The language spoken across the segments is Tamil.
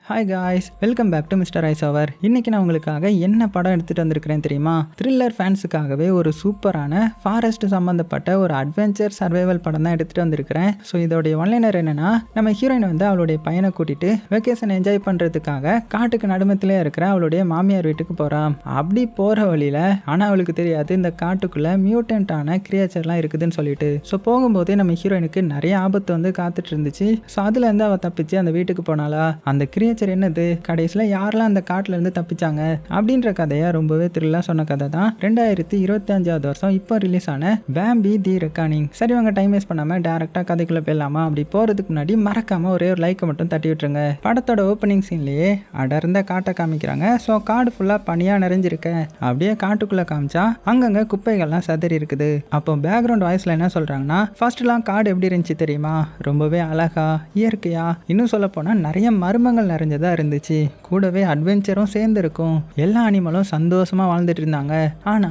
Hi guys, welcome back to mister ice over. இன்றைக்கி நான் உங்களுக்காக என்ன படம் எடுத்துகிட்டு வந்திருக்கிறேன் தெரியுமா? த்ரில்லர் ஃபேன்ஸுக்காகவே ஒரு சூப்பரான ஃபாரஸ்ட் சம்மந்தப்பட்ட ஒரு அட்வென்ச்சர் சர்வைவல் படம் தான் எடுத்துகிட்டு வந்திருக்கிறேன். ஸோ இதோடைய ஒன்லைனர் என்னென்னா, நம்ம ஹீரோயின் வந்து அவளுடைய பையனை கூட்டிகிட்டு வெக்கேஷன் என்ஜாய் பண்ணுறதுக்காக காட்டுக்கு நடுமத்திலே இருக்கிற அவளுடைய மாமியார் வீட்டுக்கு போகிறான். அப்படி போகிற வழியில் ஆனால் அவளுக்கு தெரியாது இந்த காட்டுக்குள்ளே மியூட்டன்ட்டான கிரியேச்சர்லாம் இருக்குதுன்னு சொல்லிட்டு. ஸோ போகும்போதே நம்ம ஹீரோயினுக்கு நிறைய ஆபத்து வந்து காத்துட்டு இருந்துச்சு. ஸோ அதுலேருந்து அவள் தப்பிச்சு அந்த வீட்டுக்கு போனாலா, அந்த கிரியேச்சர் என்னது, கடைசியில் யாரெல்லாம் அந்த காட்டுல இருந்து தப்பிச்சாங்க அப்படின்ற கதையை ரொம்பவே த்ரில்லா சொன்ன கதை தான் 2025 வருஷம் இப்போ ரிலீஸ் ஆன பாம்பி தி ரெக்கானிங். சரி, வாங்க டைம் வேஸ்ட் பண்ணாம டைரக்டா கதைக்குள்ள போயிடலாமா? அப்படி போறதுக்கு முன்னாடி மறக்காம ஒரே ஒரு லைக்கை மட்டும் தட்டி விட்டுருங்க. படத்தோட ஓப்பனிங் சீன்லயே அடர்ந்த காட்டை காமிக்கிறாங்க. ஸோ காடு ஃபுல்லா பனியா நிறைஞ்சிருக்க. அப்படியே காட்டுக்குள்ள காமிச்சா அங்கங்க குப்பைகள்லாம் சதறி இருக்குது. அப்போ பேக்ரவுண்ட் வாய்ஸ்ல என்ன சொல்றாங்கன்னா, ஃபர்ஸ்ட்லாம் காடு எப்படி இருந்துச்சு தெரியுமா, ரொம்பவே அழகா இயற்கையா, இன்னும் சொல்ல போனா நிறைய மர்மங்கள் நிறைஞ்சதா இருந்துச்சு. கூடவே அட்வென்ச்சரும் சேர்ந்து இருக்கும். எல்லா அனிமலும் சந்தோஷமா வாழ்ந்துட்டு இருந்தாங்க. ஆனா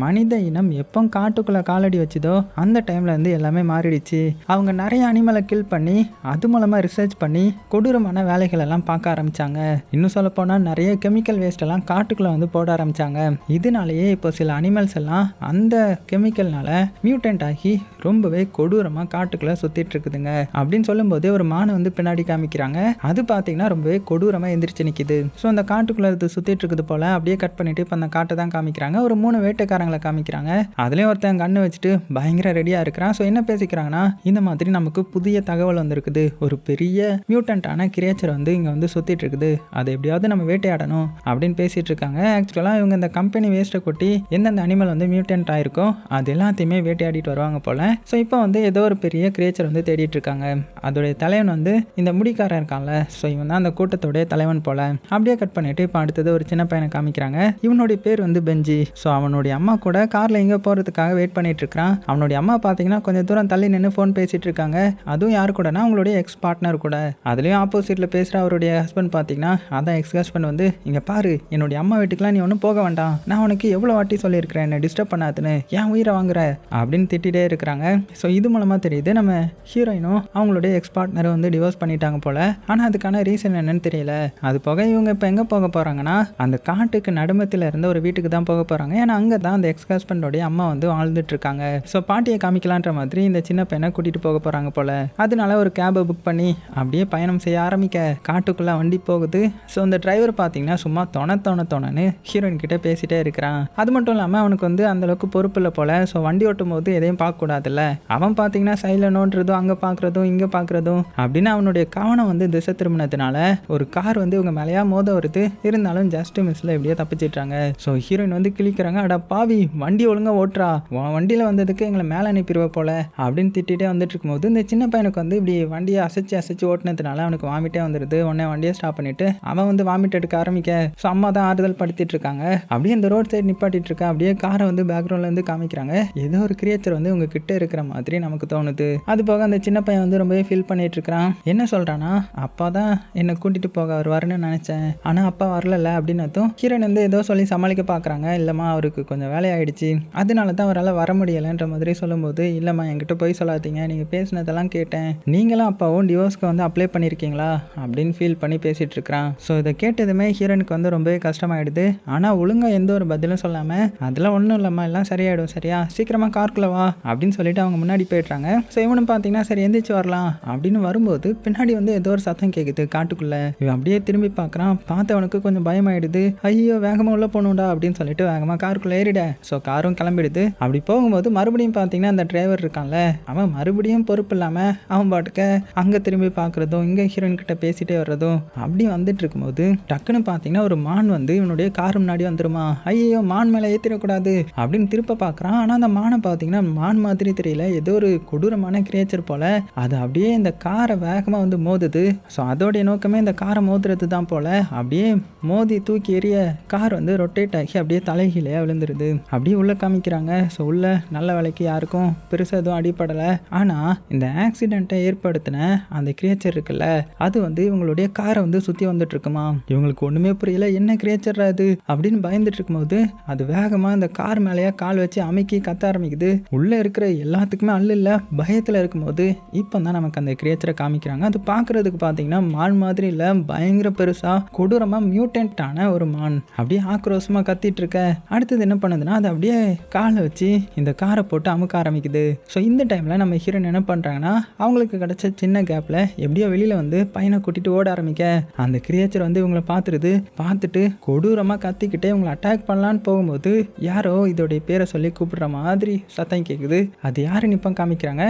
மனித இனம் எப்போ காட்டுக்குள்ள காலடி வச்சுதோ அந்த டைம்ல இருந்து எல்லாமே மாறிடுச்சு. அவங்க நிறைய அனிமலை கில் பண்ணி அது மூலமா ரிசர்ச் பண்ணி கொடூரமான வேலைகள் எல்லாம் பார்க்க ஆரம்பிச்சாங்க. இன்னும் சொல்ல போனா நிறைய கெமிக்கல் வேஸ்ட் எல்லாம் காட்டுக்குள்ள வந்து போட ஆரம்பிச்சாங்க. இதனாலேயே இப்போ சில அனிமல்ஸ் எல்லாம் அந்த கெமிக்கல்னால மியூட்டன்ட் ஆகி ரொம்பவே கொடூரமா காட்டுக்குள்ள சுத்திட்டு இருக்குதுங்க அப்படின்னு சொல்லும் போதே ஒரு மானை வந்து பின்னாடி காமிக்கிறாங்க. அது பாத்தீங்கன்னா ரொம்பவே கொடூரமா எந்திரிச்சு நிக்குது. ஸோ அந்த காட்டுக்குள்ள இது சுத்திட்டு இருக்குது போல. அப்படியே கட் பண்ணிட்டு இப்போ அந்த காட்டை தான் காமிக்கிறாங்க. ஒரு 3 வேட்டைக்காரங்களை காமிக்கிறாங்க. அதுலயும் ஒருத்தன் கண்ணு வச்சுட்டு பயங்கர ரெடியா இருக்கிறான். ஸோ என்ன பேசிக்கிறாங்கன்னா, இந்த மாதிரி நமக்கு புதிய தகவல் வந்திருக்குது, ஒரு பெரிய மியூட்டன்ட்டான கிரியேச்சர் வந்து இங்க வந்து சுத்திட்டு இருக்குது, அதை எப்படியாவது நம்ம வேட்டையாடணும் அப்படின்னு பேசிட்டு இருக்காங்க. ஆக்சுவலா இவங்க இந்த கம்பெனி வேஸ்ட்டை கொட்டி எந்தெந்த அனிமல் வந்து மியூட்டன்ட் ஆயிருக்கோ அது எல்லாத்தையுமே வேட்டையாடிட்டு வருவாங்க போல. ஸோ இப்போ வந்து ஏதோ ஒரு பெரிய கிரியேச்சர் வந்து தேடிட்டு இருக்காங்க. அதோடைய தலைவன் வந்து இந்த முடிக்காரன் இருக்கான்ல, ஸோ இவன் தான் அந்த கூட்டத்தோடைய தலைவன் போல. அப்படியே கட் பண்ணிட்டு இப்போ அடுத்தது ஒரு சின்ன பையனை காமிக்கிறாங்க. இவனுடைய பேர் வந்து பெஞ்சி. ஸோ அவனுடைய அம்மா கூட கார்ல எங்க போறதுக்காக வெயிட் பண்ணிட்டு இருக்கான். அவனுடைய அம்மா பாத்தீங்கன்னா கொஞ்சம் தூரம் தள்ளி நின்று ஃபோன் பேசிட்டு இருக்காங்க. அதுவும் யாரு கூடனா, அவங்களுடைய எக்ஸ் பார்ட்னர் கூட. அதுலயும் ஆப்போசிட்ல பேசுற அவருடைய ஹஸ்பண்ட் பாத்தீங்கன்னா, அதான் எக்ஸ் ஹஸ்பண்ட் வந்து, இங்க பாரு, என்னுடைய அம்மா வீட்டுக்குலாம் நீ ஒன்றும் போக வேண்டாம், நான் உனக்கு எவ்வளவு வாட்டி சொல்லியிருக்கிறேன் என்ன டிஸ்டர்ப் பண்ணாதுன்னு, ஏன் உயிரை வாங்குற அப்படின்னு திட்டிகிட்டே இருக்கிறாங்க. ஸோ இது மூலமா தெரியுது நம்ம ஹீரோயினும் அவங்களுடைய எக்ஸ் பார்ட்னர் வந்து டிவோர்ஸ் பண்ணிட்டாங்க போல. ஆனா அதுக்கான ரீசன் என்னன்னு தெரியல. அது போக இவங்க இப்போ எங்கே போக போகிறாங்கன்னா, அந்த காட்டுக்கு நடுமத்தில் இருந்த ஒரு வீட்டுக்கு தான் போக போகிறாங்க. ஏன்னா அங்கே தான் அந்த எக்ஸ் ஹஸ்பண்டோடைய அம்மா வந்து வாழ்ந்துட்டு இருக்காங்க. ஸோ பாட்டியை காமிக்கலான்ற மாதிரி இந்த சின்ன பையனை கூட்டிகிட்டு போக போகிறாங்க போல. அதனால ஒரு கேபை புக் பண்ணி அப்படியே பயணம் செய்ய ஆரம்பிக்க காட்டுக்குள்ளே வண்டி போகுது. ஸோ இந்த டிரைவர் பார்த்தீங்கன்னா சும்மா தொணன்னு ஹீரோயின் கிட்ட பேசிட்டே இருக்கிறான். அது மட்டும் இல்லாமல் அவனுக்கு வந்து அந்தளவுக்கு பொறுப்பு இல்லை போல. ஸோ வண்டி ஓட்டும் போது எதையும் பார்க்கக்கூடாதுல்ல. அவன் பார்த்தீங்கன்னா சைடில் நோண்டுறதும் அங்கே பார்க்குறதும் இங்கே பார்க்குறதும் அப்படின்னு அவனுடைய கவனம் வந்து திசை திரும்பினதுனால ஒரு கார் வந்து இவங்க மேலேயா மோத வருது. இருந்தாலும் ஜஸ்ட் மிஸ்ல எப்படியோ தப்பிச்சிட்டாங்க. ஸோ ஹீரோயின் வந்து கிளிக்கிறாங்க, அட பாவி, வண்டி ஒழுங்கா ஓட்டுறா, உன் வண்டியில வந்ததுக்கு எங்களை மேலே அனுப்பிடுவ போல அப்படின்னு திட்டிகிட்டே வந்துட்டு இருக்கும்போது இந்த சின்ன பையனுக்கு வந்து இப்படி வண்டியை அசைச்சு ஓட்டினதுனால அவனுக்கு வாமிட்டே வந்துடுது. உடனே வண்டியை ஸ்டாப் பண்ணிட்டு அவன் வந்து வாமிட் எடுக்க ஆரம்பிக்க ஸோ அம்மா தான் ஆறுதல் படுத்திட்டு இருக்காங்க. அப்படியே இந்த ரோட் சைடு நிப்பாட்டிட்டு இருக்கா. அப்படியே காரை வந்து பேக்ரவுண்ட்ல இருந்து காமிக்கிறாங்க. ஏதோ ஒரு கிரியேச்சர் வந்து உங்க கிட்ட இருக்கிற மாதிரி நமக்கு தோணுது. அது போக அந்த சின்ன பையன் வந்து ரொம்பவே ஃபீல் பண்ணிட்டு இருக்கிறான். என்ன சொல்றானா, அப்பா தான் என்னை கூட்டிட்டு போக வருவாருன்னு நினைச்சேன், ஆனா அப்பா வரல அப்படின்னு அர்த்தம். ஹீரோயின் வந்து ஏதோ சொல்லி சமாளிக்க பாக்குறாங்க. இல்லம்மா, அவருக்கு கொஞ்சம் வேலையாயிடுச்சு, அதனால தான் அவரால் வர முடியலைன்ற மாதிரி சொல்லும்போது, இல்லம்மா என்கிட்ட போய் சொல்லாதீங்க, நீங்க பேசினதெல்லாம் கேட்டேன், நீங்களும் அப்பாவும் டிவோர்ஸ்க்கு வந்து அப்ளை பண்ணியிருக்கீங்களா அப்படின்னு ஃபீல் பண்ணி பேசிட்டு இருக்கிறான். ஸோ இதை கேட்டதுமே ஹீரோனுக்கு வந்து ரொம்பவே கஷ்டமாயிடுது. ஆனா ஒழுங்கா எந்த ஒரு பதிலும் சொல்லாம, அதெல்லாம் ஒன்றும் இல்லம்மா, எல்லாம் சரியாயிடும், சரியா, சீக்கிரமா கார்க்குள்ள வா அப்படின்னு சொல்லிட்டு அவங்க முன்னாடி போயிடுறாங்க. ஸோ இவனும் பார்த்தீங்கன்னா சரி எந்திரிச்சு வரலாம் அப்படின்னு வரும்போது பின்னாடி வந்து ஏதோ ஒரு சத்தம் கேட்குது காட்டுக்குள்ள. இவன் அப்படியே திரும்பி பார்க்குறான். பார்த்தவனுக்கு கொஞ்சம் பயமாயிடுது. ஐயோ, வேகமா உள்ள போகணும்டா அப்படின்னு சொல்லிட்டு வேகமா காருக்குள்ள ஏறிட. ஸோ காரும் கிளம்பிடுது. அப்படி போகும்போது மறுபடியும் பார்த்தீங்கன்னா அந்த டிரைவர் இருக்கான்ல, அவன் மறுபடியும் பொறுப்பு இல்லாம அவன் பாட்டுக்க அங்க திரும்பி பார்க்கறதும் இங்க ஹீரோயின் கிட்ட பேசிட்டே வர்றதும் அப்படி வந்துட்டு இருக்கும்போது டக்குன்னு பார்த்தீங்கன்னா ஒரு மான் வந்து இவனுடைய கார் முன்னாடி வந்துருமா. ஐயோ, மான் மேலே ஏற்றிடக்கூடாது அப்படின்னு திருப்ப பார்க்குறான். ஆனால் அந்த மானை பார்த்தீங்கன்னா மான் மாதிரி தெரியல, ஏதோ ஒரு கொடூரமான கிரியேச்சர் போல. அது அப்படியே இந்த காரை வேகமாக வந்து மோதுது. ஸோ அதோடைய நோக்கமே இந்த காரை மோதுறது தான் போல. அப்படியே மோதி தூக்கி எறிய கார் வந்து ரொட்டேட் ஆகி அப்படியே தலைகீழே விழுந்துருது. அப்படியே உள்ள காமிக்கிறாங்க. ஸோ உள்ள நல்ல வேலைக்கு யாருக்கும் பெருசாக எதுவும் அடிப்படலை. ஆனால் இந்த ஆக்சிடென்ட்டை ஏற்படுத்தின அந்த கிரியேச்சர் இருக்குல்ல, அது வந்து இவங்களுடைய காரை வந்து சுற்றி வந்துட்டு இருக்குமா. இவங்களுக்கு ஒன்றுமே புரியல, என்ன கிரியேச்சர் அது அப்படின்னு பயந்துட்டு இருக்கும்போது அது வேகமாக இந்த கார் மேலேயே கால் வச்சு அமைக்கி கத்த ஆரம்பிக்குது. உள்ளே இருக்கிற எல்லாத்துக்குமே அல்ல இல்லை பயத்தில் இருக்கும்போது இப்போ தான் நமக்கு அந்த கிரியேச்சரை காமிக்கிறாங்க. அது பார்க்குறதுக்கு பார்த்தீங்கன்னா மான் மாதிரி இல்ல பயங்கர பெருசா கொடூரமா மியூட்டன்டான ஒரு மான் அப்படியே ஆக்ரோஷமா கத்திட்டு இருக்க. அடுத்தது என்ன பண்ணுதுன்னா அது அப்படியே காலை வச்சு இந்த காரை போட்டு அமுக்க ஆரம்பிக்குது. ஸோ இந்த டைம்ல நம்ம ஹீரோயின் என்ன பண்றாங்கன்னா அவங்களுக்கு கிடைச்ச சின்ன கேப்ல எப்படியோ வெளியில வந்து பையனை கூட்டிட்டு ஓட ஆரம்பிக்க அந்த கிரியேச்சர் வந்து இவங்களை பார்த்துட்டு கொடூரமா கத்திக்கிட்டே இவங்களை அட்டாக் பண்ணலான்னு போகும்போது யாரோ இதோடைய பேரை சொல்லி கூப்பிடுற மாதிரி சத்தம் கேட்குது. அது யாருன்னு இப்போ காமிக்கிறாங்க.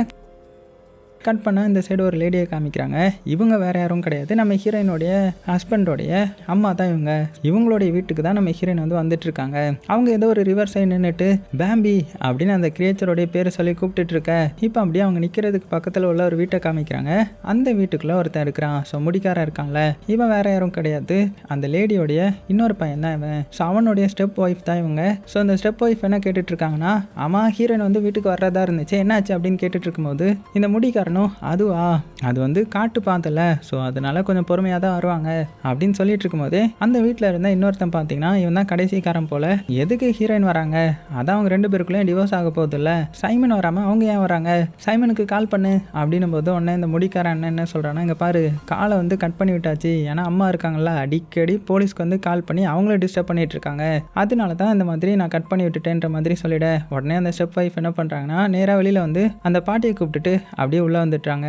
கட் பண்ணால் இந்த சைடு ஒரு லேடியை காமிக்கிறாங்க. இவங்க வேறு யாரும் கிடையாது, நம்ம ஹீரோயினுடைய ஹஸ்பண்டோடைய அம்மா தான் இவங்க. இவங்களுடைய வீட்டுக்கு தான் நம்ம ஹீரோயின் வந்து வந்துட்டு இருக்காங்க. அவங்க ஏதோ ஒரு ரிவர் சைடு நின்றுட்டு பேம்பி அப்படின்னு அந்த கிரியேச்சரோடைய பேரை சொல்லி கூப்பிட்டுட்டு இருக்க. இப்போ அப்படியே அவங்க நிற்கிறதுக்கு பக்கத்தில் உள்ள ஒரு வீட்டை காமிக்கிறாங்க. அந்த வீட்டுக்குள்ளே ஒருத்தன் இருக்கிறான். ஸோ முடிக்காரன் இருக்கான்ல, இவன் வேறு யாரும் கிடையாது, அந்த லேடியோடைய இன்னொரு பையன் தான் இவன். ஸோ அவனுடைய ஸ்டெப் ஒய்ஃப் தான் இவங்க. ஸோ அந்த ஸ்டெப் ஒய்ஃப் என்ன கேட்டுட்டு இருக்காங்கன்னா, அம்மா ஹீரோயின் வந்து வீட்டுக்கு வர்றதா இருந்துச்சு, என்னாச்சு அப்படின்னு கேட்டுட்டு இருக்கும்போது இந்த முடிக்காரன் அதுவா அது வந்து காட்டு பார்த்தல, ஸோ அதனால கொஞ்சம் பொறுமையாக தான் வருவாங்க அப்படின்னு சொல்லிட்டு இருக்கும்போதே அந்த வீட்டில் இருந்த இன்னொருத்தன் பார்த்தீங்கன்னா இவன் தான் கடைசிக்காரன் போல. எதுக்கு ஹீரோயின் வராங்க, அதான் அவங்க 2 பேருக்குள்ளேயும் டிவோர்ஸ் ஆக போகுது இல்லை, சைமன் வராமல் அவங்க ஏன் வராங்க, சைமனுக்கு கால் பண்ணு அப்படின்னும் போது உடனே இந்த முடிக்காரன் என்ன சொல்கிறான்னா, இங்கே பாரு காலை வந்து கட் பண்ணி விட்டாச்சு, ஏன்னா அம்மா இருக்காங்கல்ல அடிக்கடி போலீஸ்க்கு வந்து கால் பண்ணி அவங்கள டிஸ்டர்ப் பண்ணிட்டு இருக்காங்க, அதனால தான் இந்த மாதிரி நான் கட் பண்ணி விட்டுட்டேன்ற மாதிரி சொல்லிட. உடனே அந்த ஸ்டெப் ஒய்ஃப் என்ன பண்ணுறாங்கன்னா நேராக வெளியில் வந்து அந்த பாட்டியை கூப்பிட்டுட்டு அப்படியே உள்ளே வந்துட்டாங்க.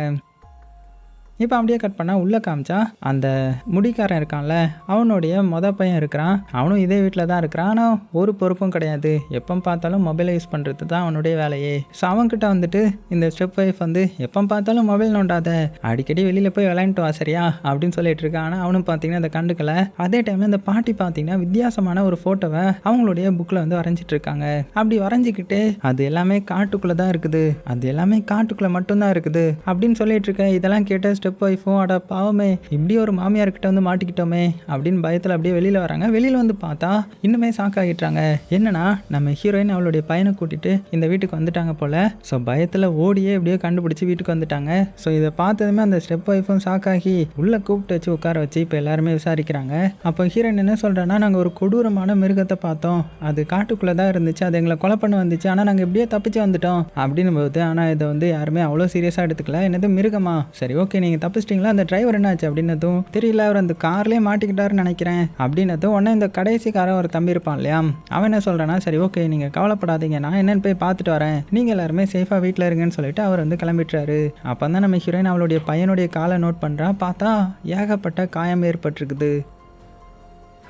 இப்போ அப்படியே கட் பண்ணால் உள்ளே காமிச்சா அந்த முடிக்காரன் இருக்கான்ல அவனுடைய பையன் இருக்கிறான். அவனும் இதே வீட்டில் தான் இருக்கிறான். ஆனால் ஒரு பொறுப்பும் கிடையாது, எப்போ பார்த்தாலும் மொபைலை யூஸ் பண்ணுறது தான் அவனுடைய வேலையே. ஸோ அவன்கிட்ட வந்துட்டு இந்த ஸ்டெப் ஒய்ஃப் வந்து எப்போ பார்த்தாலும் மொபைல் நோண்டாத, அடிக்கடி வெளியில் போய் விளையாண்டுட்டு வா சரியா அப்படின்னு சொல்லிட்டு இருக்கான். ஆனால் அவனும் பார்த்தீங்கன்னா அதை கண்டுக்கல. அதே டைமில் இந்த பாட்டி பார்த்தீங்கன்னா வித்தியாசமான ஒரு ஃபோட்டோவை அவங்களுடைய புக்கில் வந்து வரைஞ்சிட்டு இருக்காங்க. அப்படி வரைஞ்சிக்கிட்டு அது எல்லாமே காட்டுக்குள்ளே தான் இருக்குது, அது எல்லாமே காட்டுக்குள்ளே மட்டும்தான் இருக்குது அப்படின்னு சொல்லிட்டு இருக்கேன். இதெல்லாம் கேட்ட ஸ்டெப் ஒய்ஃபும் அட பாவமே இப்படி ஒரு மாமியார்கிட்ட வந்து மாட்டிக்கிட்டோமே அப்படின்னு பயத்தில் அப்படியே வெளியில் வராங்க. வெளியில் வந்து பார்த்தா இன்னுமே ஷாக் ஆகிட்டாங்க. என்னன்னா நம்ம ஹீரோயின் அவளுடைய பையனை கூட்டிட்டு இந்த வீட்டுக்கு வந்துட்டாங்க போல. ஸோ பயத்தில் ஓடியே எப்படியோ கண்டுபிடிச்சி வீட்டுக்கு வந்துட்டாங்க. ஸோ இதை பார்த்ததுமே அந்த ஸ்டெப் ஒய்ஃபும் ஷாக் ஆகி உள்ளே கூப்பிட்டு வச்சு உட்கார வச்சு இப்போ எல்லாருமே விசாரிக்கிறாங்க. அப்போ ஹீரோயின் என்ன சொல்கிறேன்னா, நாங்கள் ஒரு கொடூரமான மிருகத்தை பார்த்தோம், அது காட்டுக்குள்ளே தான் இருந்துச்சு, அது எங்களை கொலை பண்ண வந்துச்சு, ஆனால் நாங்கள் எப்படியே தப்பிச்சு வந்துட்டோம் அப்படின்னு போது. ஆனால் இதை வந்து யாருமே அவ்வளோ சீரியஸாக எடுத்துக்கல. என்னது மிருகமா, சரி ஓகே நீங்கள் தப்பிச்சிட்டிங்களா, அந்த டிரைவர் என்னாச்சு அப்படின்னதும் தெரியல, அவர் அந்த கார்லேயே மாட்டிக்கிட்டாருன்னு நினைக்கிறேன் அப்படின்னதும் உடனே இந்த கடைசி காரன் ஒரு தம்பி இருப்பான் இல்லையா, அவன் என்ன சொல்கிறான்னா, சரி ஓகே நீங்கள் கவலைப்படாதீங்க, நான் என்னன்னு போய் பார்த்துட்டு வரேன், நீங்கள் எல்லாருமே சேஃபாக வீட்டில் இருங்கன்னு சொல்லிட்டு அவர் வந்து கிளம்பிட்டுறாரு. அப்போ தான் நம்ம ஹீரோயின் அவளுடைய பையனுடைய காலை நோட் பண்ணுறா. பார்த்தா ஏகப்பட்ட காயம் ஏற்பட்டிருக்குது.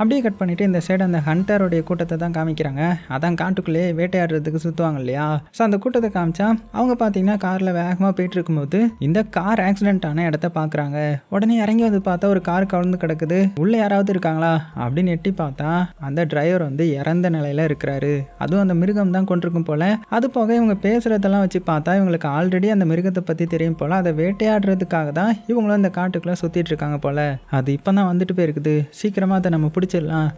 அப்படியே கட் பண்ணிவிட்டு இந்த சைடு அந்த ஹண்டருடைய கூட்டத்தை தான் காமிக்கிறாங்க. அதான் காட்டுக்குள்ளேயே வேட்டையாடுறதுக்கு சுற்றுவாங்க இல்லையா. ஸோ அந்த கூட்டத்தை காமிச்சா அவங்க பார்த்தீங்கன்னா காரில் வேகமாக போயிட்டு இருக்கும்போது இந்த கார் ஆக்சிடென்ட் ஆன இடத்த பார்க்குறாங்க. உடனே இறங்கி வந்து பார்த்தா ஒரு கார் கவுந்து கிடக்குது. உள்ளே யாராவது இருக்காங்களா அப்படின்னு எட்டி பார்த்தா அந்த டிரைவர் வந்து இறந்த நிலையில் இருக்கிறாரு. அதுவும் அந்த மிருகம் தான் கொண்டிருக்கும் போல. அது போக இவங்க பேசுகிறதெல்லாம் வச்சு பார்த்தா இவங்களுக்கு ஆல்ரெடி அந்த மிருகத்தை பற்றி தெரியும் போல். அதை வேட்டையாடுறதுக்காக தான் இவங்களும் இந்த காட்டுக்குள்ளே சுற்றிட்டு இருக்காங்க போல். அது இப்போ தான் வந்துட்டு போயிருக்குது, சீக்கிரமாக அதை நம்ம பிடிச்சிடலாம்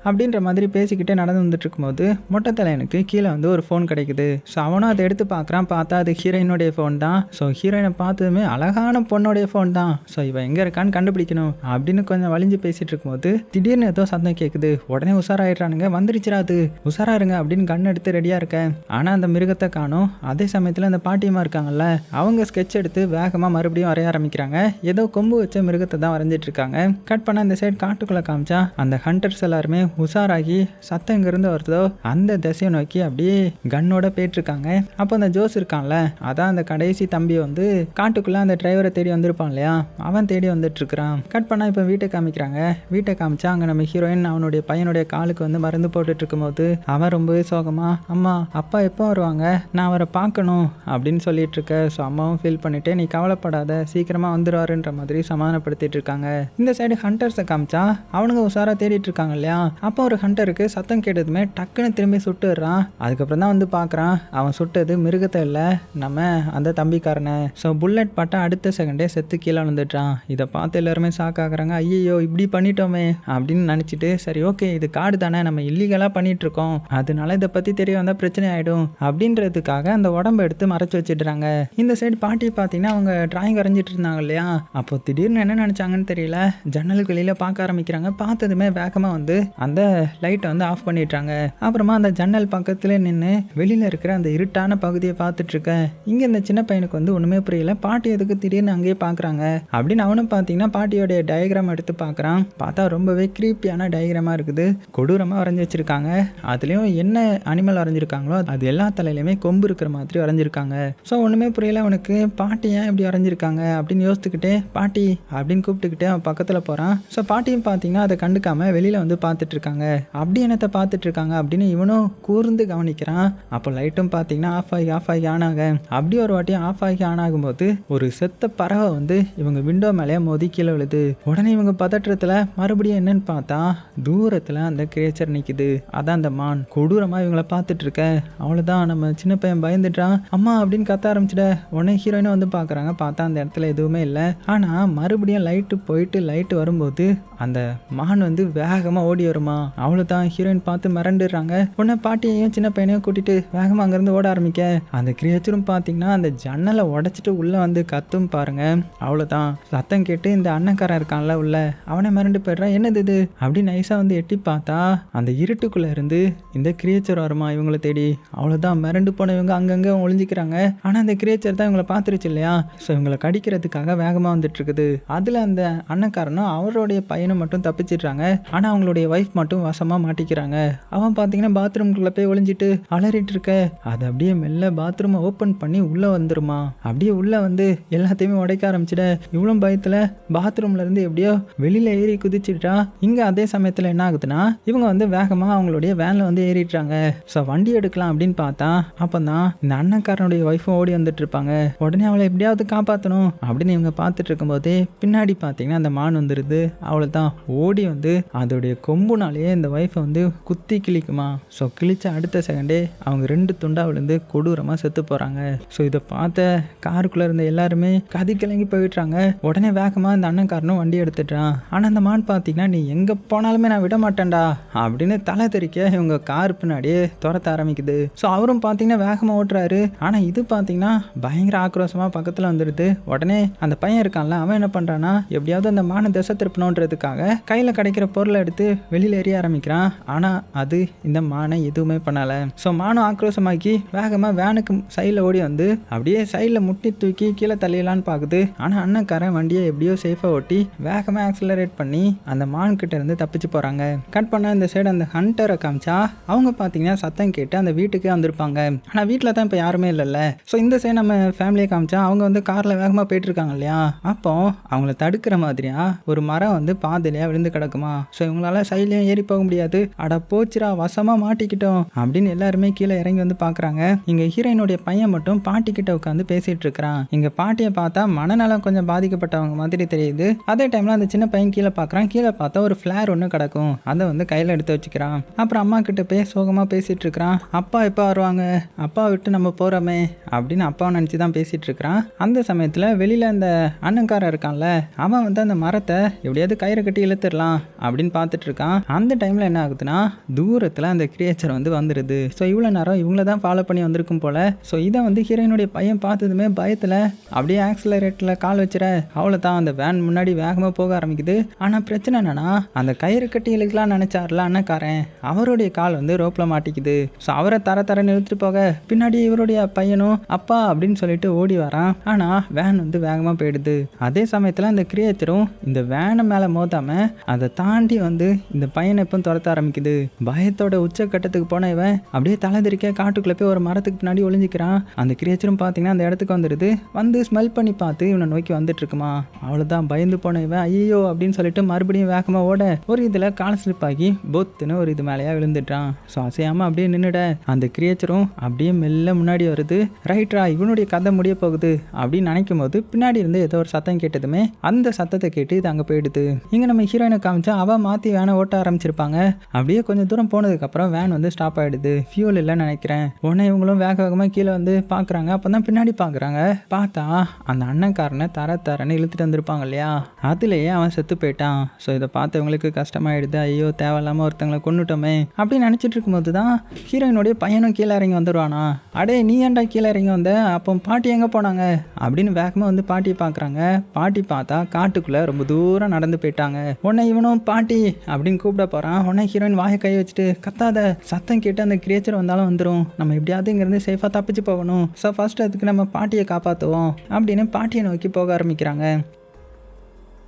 அப்படின்ற மாதிரி பேசிக்கிட்டே நடந்து வந்துட்டு இருக்கும்போது மொட்டை தலையனுக்கு கீழே வந்து ஒரு ஃபோன் கிடைக்குது. ஸோ அவனும் அதை எடுத்து பார்க்குறான். பார்த்தா அது ஹீரோயினுடைய ஃபோன் தான். ஸோ ஹீரோயினை பார்த்ததுமே அழகான பொண்ணுடைய ஃபோன் தான். ஸோ இவன் எங்கே இருக்கான்னு கண்டுபிடிக்கணும் அப்படின்னு கொஞ்சம் வலிஞ்சு பேசிட்டு இருக்கும்போது திடீர்னு ஏதோ சத்தம் கேட்குது. உடனே உஷாராயிடுறானுங்க, வந்துருச்சுராது உஷாரா இருங்க அப்படின்னு கண் எடுத்து ரெடியாக இருக்கேன். ஆனால் அந்த மிருகத்தை காணும். அதே சமயத்தில் அந்த பாட்டியமாக இருக்காங்கல்ல அவங்க ஸ்கெட்ச் எடுத்து வேகமாக மறுபடியும் வரைய ஆரம்பிக்கிறாங்க. ஏதோ கொம்பு வச்ச மிருகத்தை தான் வரைஞ்சிட்டு இருக்காங்க. கட் பண்ண இந்த சைடு காட்டுக்குள்ளே காமிச்சா அந்த ஹண்டர்ஸ் எல்லாருமே உஷாராகி சத்தம் எங்கிருந்து வருதோ அந்த திசையை நோக்கி அப்படியே கண்ணோட போயிட்டு இருக்காங்க. அப்போ அந்த ஜோஸ் இருக்கான்ல அதான் அந்த கடைசி தம்பி வந்து காட்டுக்குள்ள அந்த டிரைவரை தேடி வந்திருப்பான் இல்லையா, அவன் தேடி வந்துட்டு இருக்கிறான். கட் பண்ணா இப்போ வீட்டை காமிக்கிறாங்க. வீட்டை காமிச்சா அங்கே நம்ம ஹீரோயின் அவனுடைய பையனுடைய காலுக்கு வந்து மருந்து போட்டுட்டு இருக்கும்போது அவன் ரொம்பவே சோகமா, அம்மா அப்பா எப்போ வருவாங்க, நான் அவரை பார்க்கணும் அப்படின்னு சொல்லிட்டு இருக்க. ஸோ அம்மாவும் ஃபீல் பண்ணிட்டு நீ கவலைப்படாத சீக்கிரமா வந்துடுவாருன்ற மாதிரி சமாதானப்படுத்திட்டு இருக்காங்க. இந்த சைடு ஹண்டர்ஸை காமிச்சா அவனுங்க உஷாரா தேடிட்டு இருக்காங்க இல்லையா. அப்போ ஒரு ஹண்டருக்கு சத்தம் கேட்டதுமே டக்குன்னு திரும்பி சுட்டுறான். அதுக்கப்புறம் தான் வந்து பார்க்குறான் அவன் சுட்டது மிருகத்தை இல்லை, நம்ம அந்த தம்பிக்காரனை. ஸோ புல்லட் பட்டா அடுத்த செகண்டே செத்து கீழே விழுந்துட்டான். இதை பார்த்து எல்லாருமே ஷாக் ஆகுறாங்க. ஐயோ இப்படி பண்ணிட்டோமே அப்படின்னு நினச்சிட்டு சரி ஓகே இது காடு தானே, நம்ம இல்லீகலாக பண்ணிட்டு இருக்கோம், அதனால இதை பற்றி தெரிய வந்தால் பிரச்சனை ஆகிடும் அப்படின்றதுக்காக அந்த உடம்பை எடுத்து மறைச்சு வச்சுடுறாங்க. இந்த சைடு பாட்டி பார்த்தீங்கன்னா அவங்க டிராயிங் வரைஞ்சிட்டு இருந்தாங்க இல்லையா. அப்போ திடீர்னு என்ன நினச்சாங்கன்னு தெரியல, ஜன்னலுக்கு வெளியில் பார்க்க ஆரம்பிக்கிறாங்க. பார்த்ததுமே வேகமாக வந்து அந்த லைட்டை வந்து ஆஃப் பண்ணிடுறாங்க. அப்புறமா அந்த ஜன்னல் பக்கத்துல நின்று வெளியில இருக்கிற அந்த இருட்டான பகுதியை பார்த்துட்டு இருக்கேன். இங்க இந்த சின்ன பையனுக்கு வந்து ஒண்ணுமே புரியல. பாட்டி எதுக்கு திடீர்னு அங்கேயே பாக்குறாங்க அப்படின்னு அவனும் பாத்தீங்கன்னா பாட்டியோடைய டயக்ராம் எடுத்து பாக்குறான். பார்த்தா ரொம்பவே கிரீப்பியான டயக்ராமா இருக்குது. கொடூரமா வரைஞ்சி வச்சிருக்காங்க. அதுலயும் என்ன அனிமல் வரைஞ்சிருக்காங்களோ அது எல்லா தலையிலுமே கொம்பு இருக்கிற மாதிரி வரைஞ்சிருக்காங்க. ஸோ ஒண்ணுமே புரியல அவனுக்கு. பாட்டி ஏன் இப்படி வரைஞ்சிருக்காங்க அப்படின்னு யோசிச்சுக்கிட்டே பாட்டி அப்படின்னு கூப்பிட்டுக்கிட்டே அவன் பக்கத்துல போறான். ஸோ பாட்டியும் பாத்தீங்கன்னா அதை கண்டுக்காம வெளியில வந்து பார்த்துட்டு இருக்காங்க. அப்படி என்னத்தை பார்த்துட்டு இருக்காங்க அப்படின்னு இவனும் கூர்ந்து கவனிக்கிறான். அப்போ லைட்டும் பாத்தீங்கன்னா ஆஃப் ஆகி ஆன் ஆக அப்படி ஒரு வாட்டி ஆஃப் ஆகி ஆன் ஆகும்போது ஒரு செத்த பறவை வந்து இவங்க விண்டோ மேலேயே மோதி கீழே விழுது. உடனே இவங்க பதற்றத்துல மறுபடியும் என்னன்னு பார்த்தா தூரத்துல அந்த கிரியேச்சர் நிக்குது. அதான் அந்த மான். கொடூரமா இவங்கள பார்த்துட்டு இருக்க. அவ்வளவுதான் நம்ம சின்ன பையன் பயந்துட்டான். அம்மா அப்படின்னு கத்த ஆரம்பிச்சிட உடனே ஹீரோயினும் வந்து பாக்குறாங்க. பார்த்தா அந்த இடத்துல எதுவுமே இல்லை. ஆனா மறுபடியும் லைட்டு போயிட்டு லைட்டு வரும்போது அந்த மான் வந்து வேகமா ஓடி வருமா. அவ்வளவுதான் ஹீரோயின் பார்த்து மிரண்டுறாங்க. உடனே பாட்டியையும் சின்ன பையனையும் கூட்டிட்டு வேகமா அங்கிருந்து ஓட ஆரம்பிக்க அந்த கிரியேச்சரும் பாத்தீங்கன்னா அந்த ஜன்னலை உடைச்சிட்டு உள்ள வந்து கத்தும் பாருங்க. அவ்வளவுதான் சத்தம் கேட்டு இந்த அண்ணக்காரன் இருக்கான்ல உள்ள அவனை மிரண்டு போயிடுறான். என்னது இது அப்படின்னு நைஸா வந்து எட்டி பார்த்தா அந்த இருட்டுக்குள்ள இருந்து இந்த கிரியேச்சர் வருமா இவங்களை தேடி. அவ்வளவுதான் மிரண்டு போனவங்க அங்கங்க ஒளிஞ்சிக்கிறாங்க. ஆனா அந்த கிரியேச்சர் தான் இவங்களை பார்த்துருச்சு இல்லையா. ஸோ இவங்களை கடிக்கிறதுக்காக வேகமா வந்துட்டு இருக்குது. அதுல அந்த அண்ணக்காரனும் அவருடைய பையனும் மட்டும் தப்பிச்சிடுறாங்க. ஆனா அவங்களுடைய ஒய்ஃப் மட்டும் வசமா மாட்டிக்கிறாங்க. அவன் பாத்தீங்கன்னா பாத்ரூம்குள்ள போய் ஒளிஞ்சிட்டு அலறிட்டு இருக்க அது அப்படியே மெல்ல பாத்ரூம் ஓபன் பண்ணி உள்ள வந்துருமா. அப்படியே உள்ள வந்து எல்லாத்தையுமே உடைக்க ஆரம்பிச்சிட இவ்வளவு பயத்துல பாத்ரூம்ல இருந்து எப்படியோ வெளியில ஏறி குதிச்சிட்டா. இங்க அதே சமயத்துல என்ன ஆகுதுன்னா இவங்க வந்து வேகமா அவங்களுடைய வேன்ல வந்து ஏறிடுறாங்க. ஸோ வண்டி எடுக்கலாம் அப்படின்னு பார்த்தா அப்பதான் இந்த அண்ணக்காரனுடைய ஒய்ஃபும் ஓடி வந்துட்டு இருப்பாங்க. உடனே அவளை எப்படியாவது காப்பாற்றணும் அப்படின்னு இவங்க பார்த்துட்டு இருக்கும்போதே பின்னாடி பார்த்தீங்கன்னா அந்த மான் வந்துருது. அவ்வளோதான் ஓடி வந்து அதோடைய கொம்புனாலேயே இந்த ஒய்ஃபை வந்து குத்தி கிழிக்குமா. ஸோ கிழிச்ச அடுத்த செகண்டே அவங்க 2 துண்டா விழுந்து கொடூரமா செத்து போறாங்க. ஸோ இதை பார்த்த காருக்குள்ள இருந்த எல்லாருமே கதி கிளங்கி போயிடுறாங்க. உடனே வேகமா இந்த அண்ணன்காரனும் வண்டி எடுத்துட்டான். ஆனா அந்த மான் பார்த்தீங்கன்னா நீ எங்க போனாலுமே நான் விட மாட்டேன்டா அப்படின்னு தலை தெறிக்க இவங்க கார் பின்னாடியே துரத்த ஆரம்பிக்குது. ஸோ அவரும் பார்த்தீங்கன்னா வேகமா ஓட்டுறாரு. ஆனா இது பார்த்தீங்கன்னா பயங்கர ஆக்ரோஷமா பக்கத்துல வந்துடுது. உடனே அந்த பையன் இருக்கான்ல அவன் என்ன பண்றான்னா எப்படியாவது அந்த மானை திசை திருப்பணுன்றதுக்காக கையில கிடைக்கிற பொருளை எடுத்து வெளியில எறிய ஆரம்பிக்கிறான். ஆனா அது இந்த மானை எதுவுமே பண்ணல. ஸோ மானும் ஆக்ரோஷமாக்கி வேகமா வேனுக்கு சைடில் ஓடி வந்து அப்படியே சைடில் முட்டி தூக்கி கீழே தள்ளிடலான்னு பாக்குது. ஆனா அண்ணன்காரன் வண்டியை எப்படியோ சேஃபா ஓட்டி வேகமா ஆக்சிலரேட் பண்ணி அந்த மான் கிட்ட இருந்து தப்பிச்சு போறாங்க. கட் பண்ண இந்த சைடு அந்த ஹண்டரை காமிச்சா அவங்க பார்த்தீங்கன்னா சத்தம் கேட்டு அந்த வீட்டுக்கே வந்திருப்பாங்க. ஆனா வீட்டில் தான் இப்போ யாருமே இல்லைல்ல. ஸோ இந்த சைடு நம்ம ஃபேமிலியை காமிச்சா அவங்க வந்து கார்ல வேகமா போயிட்டு இருக்காங்க இல்லையா. அப்போ அவங்கள தடுக்கிற மாதிரியா ஒரு மரம் வந்து பாதையிலையா விழுந்து கிடக்குமா. ஸோ இவங்களால சைட்லயும் ஏறி போக முடியாது. அட போச்சுரா வசமா மாட்டிக்கிட்டோம் அப்படின்னு எல்லாருமே கீழே இறங்கி வந்து பாக்குறாங்க. இங்க ஹீரோயினுடைய பையன் மட்டும் பாட்டி கிட்ட உட்காந்து பேசிட்டு இருக்கிறான். இங்க பாட்டியை பார்த்தா மனநலம் கொஞ்சம் பாதிக்கப்பட்டவங்க மாதிரி தெரியுது. அதே டைம்ல அந்த சின்ன பையன் கீழே பாக்குறான். கீழே பார்த்தா ஒரு ஃபிளேர் ஒன்று கிடக்கும். அதை வந்து கையில எடுத்து வச்சுக்கிறான். அப்புறம் அம்மா கிட்ட போய் சோகமா பேசிட்டு இருக்கிறான். அப்பா எப்போ வருவாங்க, அப்பா விட்டு நம்ம போறோமே அப்படின்னு அப்பாவை நினைச்சுதான் பேசிட்டு இருக்கிறான். அந்த சமயத்துல வெளியில அந்த அண்ணன்காரன் இருக்கான்ல அவன் வந்து அந்த மரத்தை எப்படியாவது கயிறு கட்டி இழுத்துடலாம் அப்படின்னு பார்த்துட்டு இருக்கான். அந்த டைம்ல என்ன ஆகுதுன்னா தூரத்துல அந்த கிரியேச்சர் வந்து வந்துருது. ஸோ இவ்வளவு நேரம் இவங்கள தான் ஃபாலோ பண்ணி வந்திருக்கும் போல. ஸோ இதை வந்து ஹீரோயினுடைய பையன் பார்த்ததுமே பயத்துல அப்படியே ஆக்சிலரேட்டர்ல கால் வச்சிட அவ்வளவுதான் அந்த வேன் முன்னாடி வேகமா போக ஆரம்பிக்குது. ஆனா பிரச்சனை என்னன்னா அந்த கயிறு கட்டி இழுக்கலாம் நினைச்சாருல அண்ணக்காரன் அவருடைய கால் வந்து ரோப்ல மாட்டிக்குது. ஸோ அவரை தரன்னு இழுத்துட்டு போக பின்னாடி இவருடைய பையனும் அப்பா அப்படின்னு சொல்லிட்டு ஓடி வரான். ஆனா வேன் வந்து வேகமா போயிடுது. அதே சமயத்துல அந்த கிரியேச்சரும் இந்த வேனை மேல மோதாம அதை தாண்டி வந்து இந்த பையனை எப்போ துரத்த ஆரம்பிக்குது. பயத்தோட உச்சக்கட்டத்துக்கு போன இவன் அப்படியே தலைதிரிக்க காட்டுக்குள்ள போய் ஒரு மரத்துக்கு பின்னாடி ஒளிஞ்சிக்கிறான். அந்த கிரியேச்சரும் பாத்தீங்கன்னா அந்த இடத்துக்கு வந்துடுது. வந்து ஸ்மெல் பண்ணி பார்த்து இவனை நோக்கி வந்துட்டு இருக்குமா. அவ்வளவுதான் பயந்து போன இவன் ஐயோ அப்படின்னு சொல்லிட்டு மறுபடியும் வேகமா ஓட ஒரு இதுல கால் ஸ்லிப் ஆகி பொத்துன்னு ஒரு இது மேலேயா விழுந்துட்டான். ஸோ அசையாம அப்படியே நின்னுட அந்த கிரியேச்சரும் அப்படியே மெல்ல முன்னாடி வருது. ரைட்ரா இவனுடைய கதை முடிய போகுது அப்படின்னு நினைக்கும் போது பின்னாடி இருந்து ஏதோ ஒரு சத்தம் கேட்டதுமே அந்த சத்தத்தை கேட்டு இது அங்க போயிடுது. இங்க நம்ம ஹீரோயினை காமிச்சா அவ மாத்தி வேனை ஓட்ட ஆரம்பிச்சிருப்பாங்க. அப்படியே கொஞ்சம் தூரம் போனதுக்கு அப்புறம் வேன் வந்து ஸ்டாப் ஆயிடுது. ஃபியூல் இல்லைன்னு நினைக்கிறேன். உடனே இவங்களும் வேகமா கீழே வந்து பாக்குறாங்க. அப்பதான் பின்னாடி பாக்குறாங்க. பார்த்தா அந்த அண்ணன்காரனை தரன்னு இழுத்துட்டு வந்திருப்பாங்க இல்லையா அதுலயே அவன் செத்து போயிட்டான். ஸோ இதை பார்த்தவங்களுக்கு கஷ்டமாயிடுது. ஐயோ தேவையில்லாம ஒருத்தங்களை கொண்டுட்டோமே அப்படின்னு நினைச்சிட்டு இருக்கும்போது தான் ஹீரோயினுடைய பையனும் கீழே இறங்கி வந்துடுவானா. அடே நீ ஏன்டா கீழே இறங்கி வந்த, அப்போ பாட்டி எங்க போனாங்க அப்படின்னு வேகமா வந்து பாட்டியை பாக்குறாங்க. பாட்டி பார்த்தா காட்டுக்குள்ள ரொம்ப தூரம் நடந்து போயிட்டாங்க. உடனே இவனும் பாட்டி அப்படின்னு கூப்பிட போகிறான். உடனே ஹீரோயின் வாயை கை வச்சுட்டு கத்தாத, சத்தம் கேட்டு அந்த கிரியேச்சர் வந்தாலும் வந்துடும், நம்ம எப்படியாவது இங்கேருந்து சேஃபாக தப்பிச்சு போகணும், ஸோ ஃபர்ஸ்ட் அதுக்கு நம்ம பாட்டியை காப்பாற்றுவோம் அப்படின்னு பாட்டியை நோக்கி போக ஆரம்பிக்கிறாங்க.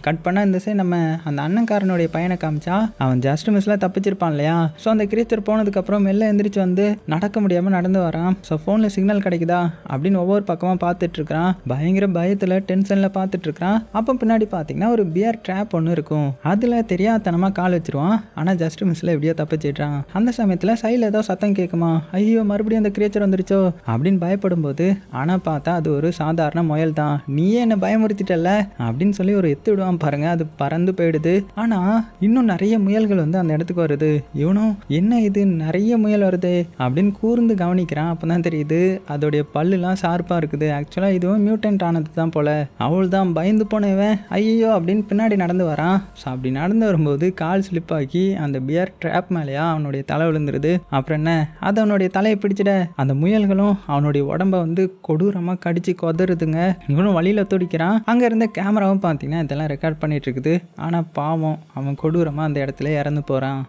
கட் பண்ணால் இந்த சைடு நம்ம அந்த அண்ணன்காரனுடைய பையனை காமிச்சா அவன் ஜஸ்ட் மிஸ்ல தப்பிச்சிருப்பான் இல்லையா. ஸோ அந்த கிரியேச்சர் போனதுக்கப்புறம் மெல்ல எந்திரிச்சு வந்து நடக்க முடியாமல் நடந்து வரான். ஸோ ஃபோனில் சிக்னல் கிடைக்குதா அப்படின்னு ஒவ்வொரு பக்கமாக பார்த்துட்டு இருக்கிறான். பயங்கர பயத்தில் டென்ஷனில் பார்த்துட்டு இருக்கிறான். அப்போ பின்னாடி பார்த்தீங்கன்னா ஒரு பியர் ட்ராப் ஒன்று இருக்கும். அதில் தெரியாதனமாக கால் வச்சிருவான். ஆனால் ஜஸ்ட் மிஸ்ல எப்படியோ தப்பிச்சிடுறான். அந்த சமயத்தில் சைடில் ஏதோ சத்தம் கேட்குமா, ஐயோ மறுபடியும் அந்த கிரியேச்சர் வந்துருச்சோ அப்படின்னு பயப்படும் போது, ஆனால் பார்த்தா அது ஒரு சாதாரண முயல் தான். நீயே என்னை பயமுறுத்திட்டல அப்படின்னு சொல்லி ஒரு எத்து விடுவான் பாருங்க. அது பறந்து போயிடுது. ஆனா இன்னும் நிறைய முயல்கள் வந்து அந்த இடத்துக்கு வருது. இவனும் என்ன இது நிறைய முயல் வருது அப்படின்னு கூர்ந்து கவனிக்கிறான். அப்பதான் தெரியுது அதோடைய பல்லுலாம் ஷார்ப்பா இருக்குது. ஆக்சுவலா இதுவும் மியூட்டன்ட் ஆனது தான் போல. அவள் தான் பயந்து போனவன் ஐயோ அப்படின்னு பின்னாடி நடந்து வரான். ஸோ அப்படி நடந்து வரும்போது கால் ஸ்லிப் ஆகி அந்த பியர் ட்ராப் மேலேயா அவனுடைய தலை விழுந்துருது. அப்புறம் என்ன, அது அவனுடைய தலையை பிடிச்சிட அந்த முயல்களும் அவனுடைய உடம்ப வந்து கொடூரமா கடிச்சு கொதறுதுங்க. இவனும் வழியில துடிக்கிறான். அங்க இருந்த கேமராவும் பார்த்தீங்கன்னா இதெல்லாம் ரெக்கார்ட் பண்ணிட்டு இருக்குது. ஆனால் பாவம் அவன் கொடூரமாக அந்த இடத்துல இறந்து போகிறான்.